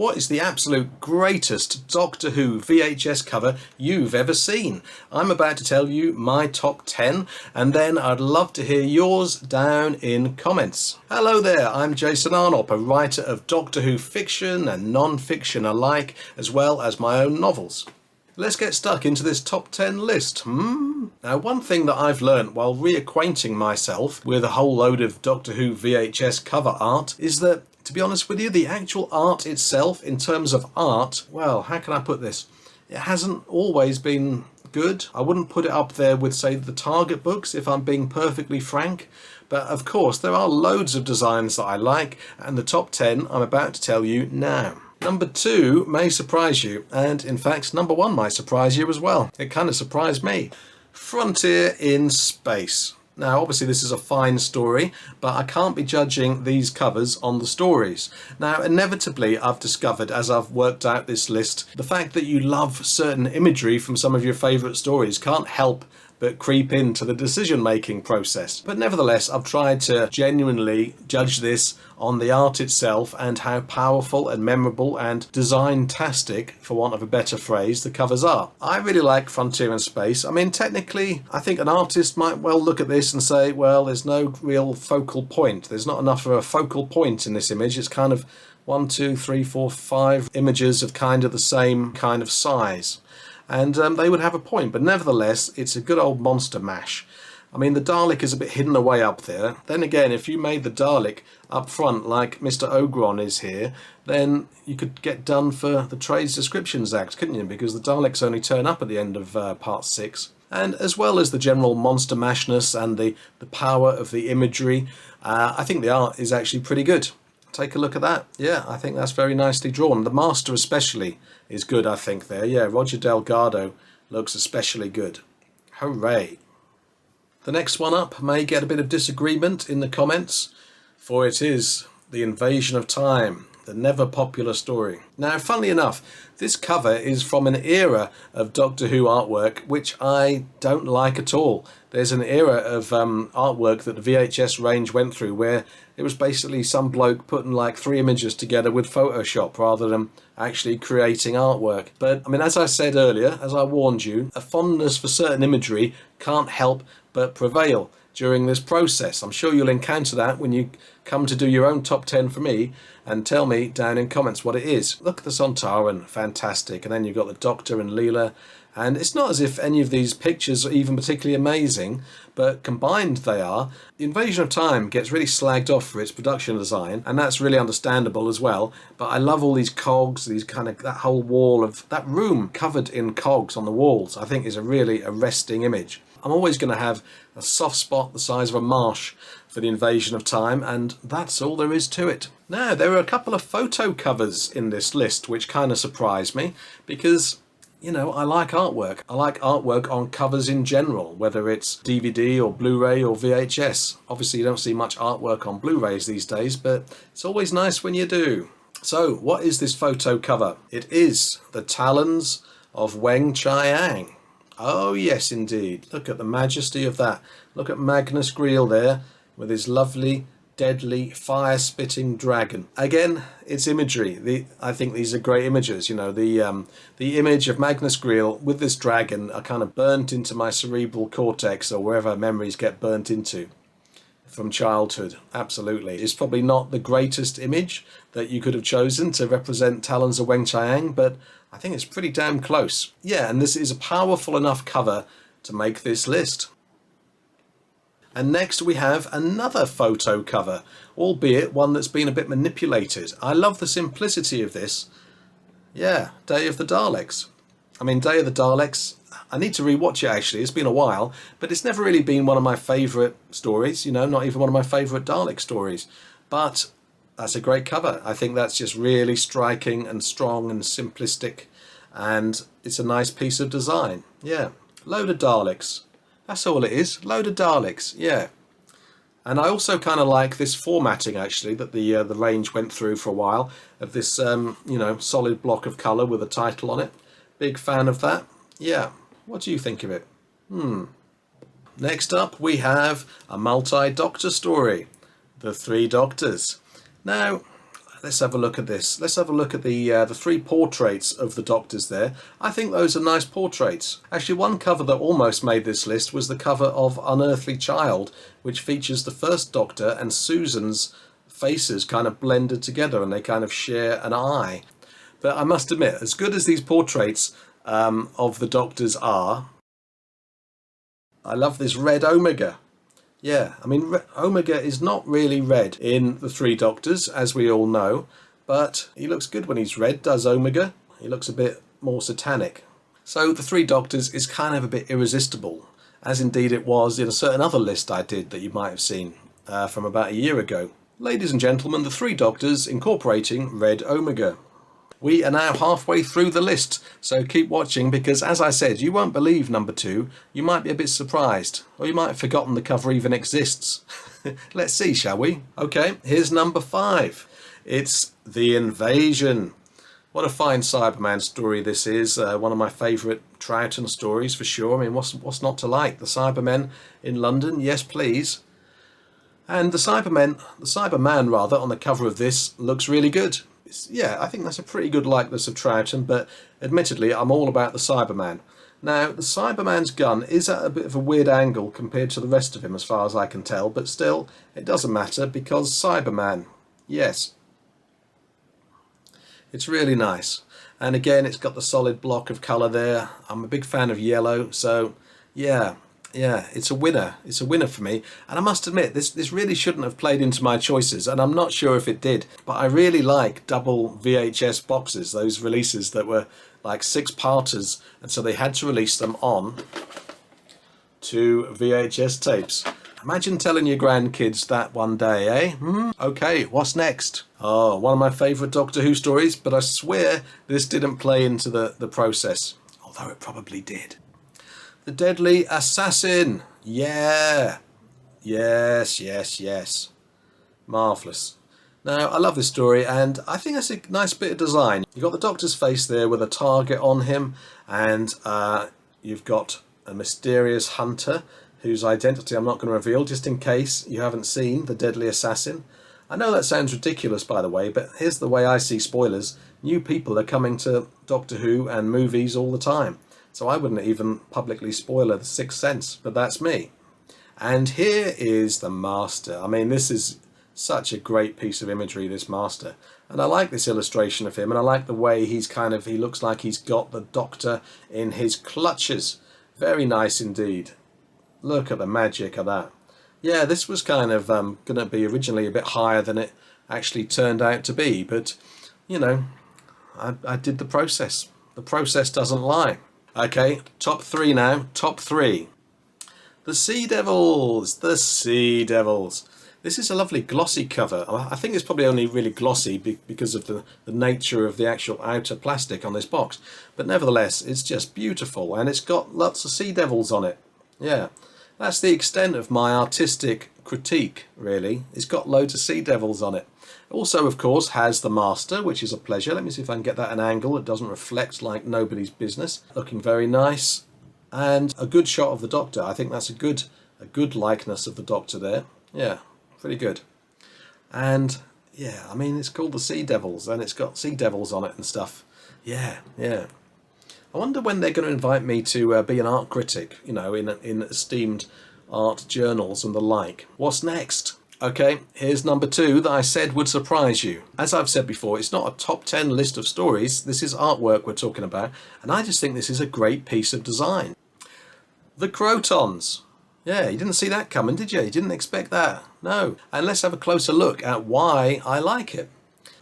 What is the absolute greatest Doctor Who VHS cover you've ever seen? I'm about to tell you my top 10, and then I'd love to hear yours down in comments. Hello there, I'm Jason Arnott, a writer of Doctor Who fiction and non-fiction alike, as well as my own novels. Let's get stuck into this top 10 list. Now, one thing that I've learnt while reacquainting myself with a whole load of Doctor Who VHS cover art is that, to be honest with you, the actual art itself, in terms of art, well, how can I put this? It hasn't always been good. I wouldn't put it up there with, say, the Target books, if I'm being perfectly frank. But of course, there are loads of designs that I like, and the top 10 I'm about to tell you now. Number 2 may surprise you, and in fact, number 1 might surprise you as well. It kind of surprised me. Frontier in Space. Now, obviously this is a fine story, but I can't be judging these covers on the stories. Now, inevitably, I've discovered as I've worked out this list, the fact that you love certain imagery from some of your favourite stories can't help but creep into the decision-making process. But nevertheless, I've tried to genuinely judge this on the art itself and how powerful and memorable and design-tastic, for want of a better phrase, the covers are. I really like Frontier in Space. I mean, technically, I think an artist might well look at this and say, well, there's no real focal point. There's not enough of a focal point in this image. It's kind of 1, 2, 3, 4, 5 images of kind of the same kind of size. And they would have a point, but nevertheless, it's a good old monster mash. I mean, the Dalek is a bit hidden away up there. Then again, if you made the Dalek up front like Mr. Ogron is here, then you could get done for the Trades Descriptions Act, couldn't you? Because the Daleks only turn up at the end of part 6. And as well as the general monster mashness and the power of the imagery, I think the art is actually pretty good. Take a look at that. Yeah, I think that's very nicely drawn. The Master especially is good, I think, there. Yeah, Roger Delgado looks especially good. Hooray. The next one up may get a bit of disagreement in the comments, for it is The Invasion of Time, the never popular story. Now, funnily enough, this cover is from an era of Doctor Who artwork which I don't like at all. There's an era of artwork that the VHS range went through where it was basically some bloke putting like 3 images together with Photoshop rather than actually creating artwork. But I mean, as I said earlier, as I warned you, a fondness for certain imagery can't help but prevail during this process. I'm sure you'll encounter that when you come to do your own top 10 for me, and tell me down in comments what it is. Look at the Sontaran, fantastic. And then you've got the Doctor and Leela. And it's not as if any of these pictures are even particularly amazing, but combined they are. The Invasion of Time gets really slagged off for its production design, and that's really understandable as well. But I love all these cogs, these kind of, that whole wall of, that room covered in cogs on the walls, I think is a really arresting image. I'm always going to have a soft spot the size of a marsh for the Invasion of Time, and that's all there is to it. Now, there are a couple of photo covers in this list which kind of surprised me, because, you know, I like artwork. I like artwork on covers in general, whether it's DVD or Blu-ray or VHS. Obviously, you don't see much artwork on Blu-rays these days, but it's always nice when you do. So, what is this photo cover? It is the Talons of Weng-Chiang. Oh yes, indeed. Look at the majesty of that. Look at Magnus Greel there with his lovely, deadly, fire-spitting dragon. Again, it's imagery. I think these are great images. You know, the image of Magnus Greel with this dragon are kind of burnt into my cerebral cortex, or wherever memories get burnt into from childhood. Absolutely. It's probably not the greatest image that you could have chosen to represent Talons of Weng-Chiang, but I think it's pretty damn close. Yeah, and this is a powerful enough cover to make this list. And next we have another photo cover, albeit one that's been a bit manipulated. I love the simplicity of this. Yeah, Day of the Daleks. I mean, Day of the Daleks, I need to rewatch it actually, it's been a while, but it's never really been one of my favourite stories, you know, not even one of my favourite Dalek stories. But that's a great cover. I think that's just really striking and strong and simplistic, and it's a nice piece of design. Yeah, load of Daleks. That's all it is, load of Daleks, yeah. And I also kind of like this formatting actually that the range went through for a while, of this you know, solid block of colour with a title on it. Big fan of that. Yeah, what do you think of it? Next up we have a multi-doctor story, The Three Doctors. Now, let's have a look at this. Let's have a look at the three portraits of the doctors there. I think those are nice portraits. Actually, one cover that almost made this list was the cover of Unearthly Child, which features the first Doctor and Susan's faces kind of blended together, and they kind of share an eye. But I must admit, as good as these portraits of the Doctors are, I love this red Omega. Yeah, I mean, Omega is not really red in the Three Doctors, as we all know, but he looks good when he's red, does Omega? He looks a bit more satanic. So the Three Doctors is kind of a bit irresistible, as indeed it was in a certain other list I did that you might have seen from about a year ago. Ladies and gentlemen, the Three Doctors incorporating red Omega. We are now halfway through the list, so keep watching because, as I said, you won't believe number 2. You might be a bit surprised, or you might have forgotten the cover even exists. Let's see, shall we? Okay, here's number 5. It's The Invasion. What a fine Cyberman story this is. One of my favourite Troughton stories for sure. I mean, what's not to like? The Cybermen in London, yes please. And the Cyberman rather, on the cover of this looks really good. Yeah, I think that's a pretty good likeness of Troughton, but admittedly I'm all about the Cyberman. Now, the Cyberman's gun is at a bit of a weird angle compared to the rest of him as far as I can tell, but still, it doesn't matter because Cyberman, yes. It's really nice. And again, it's got the solid block of colour there. I'm a big fan of yellow, so yeah, it's a winner. It's a winner for me. And I must admit, this really shouldn't have played into my choices, and I'm not sure if it did. But I really like double VHS boxes, those releases that were like 6-parters, and so they had to release them on 2 VHS tapes. Imagine telling your grandkids that one day, eh? Okay, what's next? Oh, one of my favourite Doctor Who stories, but I swear this didn't play into the process. Although it probably did. The Deadly Assassin. Yeah. Yes. Marvellous. Now, I love this story, and I think that's a nice bit of design. You've got the Doctor's face there with a target on him, and you've got a mysterious hunter whose identity I'm not going to reveal, just in case you haven't seen The Deadly Assassin. I know that sounds ridiculous, by the way, but here's the way I see spoilers. New people are coming to Doctor Who and movies all the time. So I wouldn't even publicly spoiler The Sixth Sense, but that's me. And here is the Master. I mean, this is such a great piece of imagery, this Master. And I like this illustration of him, and I like the way he looks like he's got the Doctor in his clutches. Very nice indeed. Look at the magic of that. Yeah, this was kind of going to be originally a bit higher than it actually turned out to be, but, you know, I did the process. The process doesn't lie. Okay, top 3 now. Top 3. The Sea Devils. The Sea Devils. This is a lovely glossy cover. I think it's probably only really glossy because of the nature of the actual outer plastic on this box. But nevertheless, it's just beautiful. And it's got lots of Sea Devils on it. Yeah, that's the extent of my artistic critique, really. It's got loads of Sea Devils on it. Also, of course, has the Master, which is a pleasure. Let me see if I can get that at an angle that doesn't reflect like nobody's business. Looking very nice. And a good shot of the Doctor. I think that's a good likeness of the Doctor there. Yeah, pretty good. And, yeah, I mean, it's called the Sea Devils, and it's got Sea Devils on it and stuff. Yeah. I wonder when they're going to invite me to be an art critic, you know, in esteemed art journals and the like. What's next? Okay, here's number 2 that I said would surprise you. As I've said before, it's not a top 10 list of stories. This is artwork we're talking about, and I just think this is a great piece of design. The Crotons. Yeah, you didn't see that coming, did you? You didn't expect that. No. And let's have a closer look at why I like it.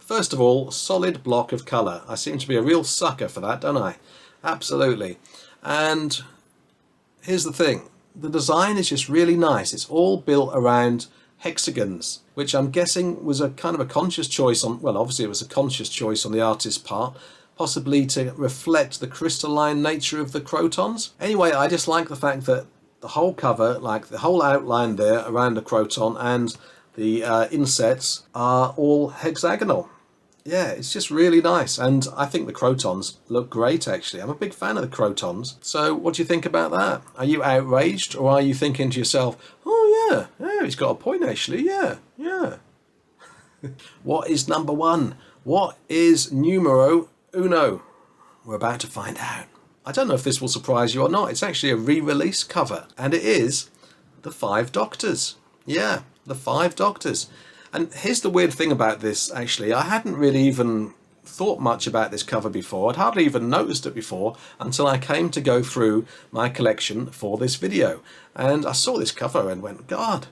First of all, solid block of colour. I seem to be a real sucker for that, don't I? Absolutely. And here's the thing. The design is just really nice. It's all built around hexagons, which I'm guessing was a kind of a conscious choice on, well, obviously it was a conscious choice on the artist's part, possibly to reflect the crystalline nature of the Crotons. Anyway, I just like the fact that the whole cover, like the whole outline there around the Croton and the insets are all hexagonal. Yeah, it's just really nice, and I think the Crotons look great actually. I'm a big fan of the Crotons. So what do you think about that? Are you outraged, or are you thinking to yourself, oh yeah, he's got a point actually, yeah. What is number one? What is numero uno? We're about to find out. I don't know if this will surprise you or not. It's actually a re-release cover, and it is The Five Doctors. Yeah, The Five Doctors. And here's the weird thing about this, actually. I hadn't really even thought much about this cover before. I'd hardly even noticed it before until I came to go through my collection for this video. And I saw this cover and went, God,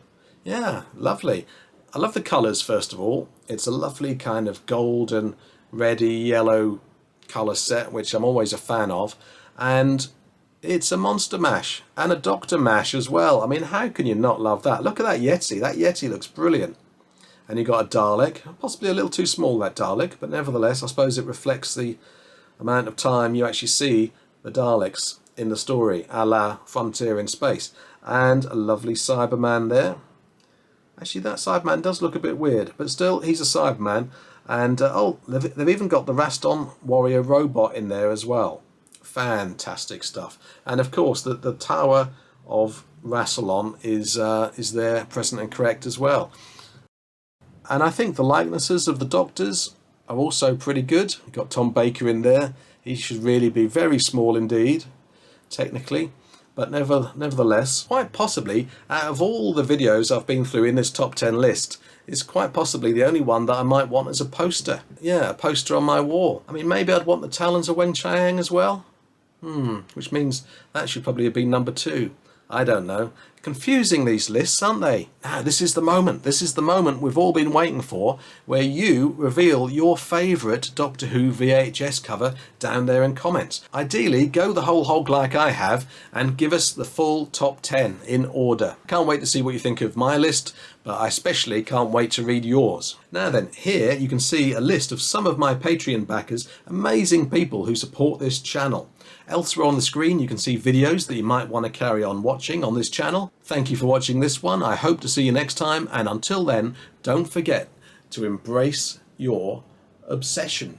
yeah, lovely. I love the colours, first of all. It's a lovely kind of golden, reddy, yellow colour set, which I'm always a fan of. And it's a Monster Mash and a Doctor Mash as well. I mean, how can you not love that? Look at that Yeti. That Yeti looks brilliant. And you've got a Dalek, possibly a little too small, that Dalek, but nevertheless, I suppose it reflects the amount of time you actually see the Daleks in the story, a la Frontier in Space. And a lovely Cyberman there. Actually, that Cyberman does look a bit weird, but still, he's a Cyberman. And, oh, they've even got the Raston Warrior robot in there as well. Fantastic stuff. And, of course, the Tower of Rassilon is there, present and correct as well. And I think the likenesses of the Doctors are also pretty good. You've got Tom Baker in there. He should really be very small indeed, technically. But nevertheless, quite possibly, out of all the videos I've been through in this top 10 list, is quite possibly the only one that I might want as a poster. Yeah, a poster on my wall. I mean, maybe I'd want the Talons of Weng-Chiang as well. Which means that should probably have been number 2. I don't know. Confusing, these lists, aren't they? Now, this is the moment. This is the moment we've all been waiting for, where you reveal your favourite Doctor Who VHS cover down there in comments. Ideally, go the whole hog like I have and give us the full top 10 in order. Can't wait to see what you think of my list, but I especially can't wait to read yours. Now then, here you can see a list of some of my Patreon backers, amazing people who support this channel. Elsewhere on the screen you can see videos that you might want to carry on watching on this channel. Thank you for watching this one. I hope to see you next time, and until then, don't forget to embrace your obsession.